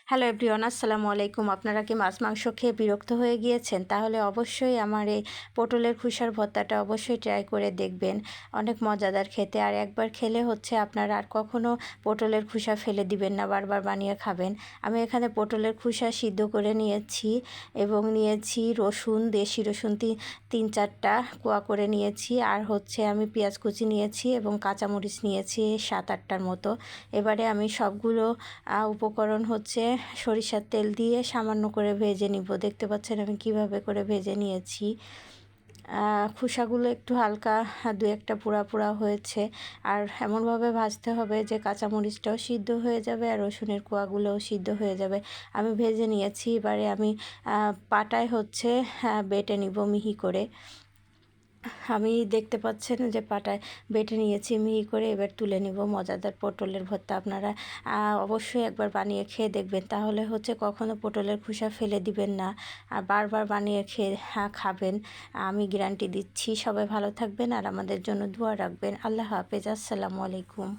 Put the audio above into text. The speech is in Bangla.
হ্যালো এভরিওয়ান, আসসালামু আলাইকুম। আপনারা কি মাছ মাংস খেয়ে বিরক্ত হয়ে গিয়েছেন? তাহলে অবশ্যই আমার এই পটলের খোসার ভর্তাটা অবশ্যই ট্রাই করে দেখবেন। অনেক মজাদার খেতে, আর একবার খেলে হচ্ছে আপনারা আর কখনও পটলের খোসা ফেলে দিবেন না, বারবার বানিয়ে খাবেন। আমি এখানে পটলের খোসা সিদ্ধ করে নিয়েছি এবং নিয়েছি রসুন, দেশি রসুন তিন চারটা কোয়া করে নিয়েছি, আর হচ্ছে আমি পেঁয়াজ কুচি নিয়েছি এবং কাঁচামরিচ নিয়েছি 7-8টার মতো। এবারে আমি সবগুলো উপকরণ হচ্ছে সরিষার তেল দিয়ে সামান্য করে ভেজে নিব। দেখতে পাচ্ছেন আমি কিভাবে করে ভেজে নিয়েছি। খোসাগুলো একটু হালকা 2-1টা পোড়া পোড়া হয়েছে, আর এমনভাবে ভাজতে হবে যে কাঁচামরিচটাও সিদ্ধ হয়ে যাবে আর রসুনের কোয়াগুলোও সিদ্ধ হয়ে যাবে। আমি ভেজে নিয়েছি। এবারে আমি পাটায় হচ্ছে বেটে নিব মিহি করে। আমি দেখতে পাচ্ছেন যে পাটায় বেটে নিয়েছি মিহি করে। এবার তুলে নিব। মজাদার পটলের ভর্তা আপনারা অবশ্যই একবার বানিয়ে খেয়ে দেখবেন, তাহলে হচ্ছে কখনো পটলের খোসা ফেলে দিবেন না, আর বারবার বানিয়ে খেয়ে খাবেন। আমি গ্যারান্টি দিচ্ছি। সবাই ভালো থাকবেন আর আমাদের জন্য দোয়া রাখবেন। আল্লাহ হাফেজ। আসসালামু আলাইকুম।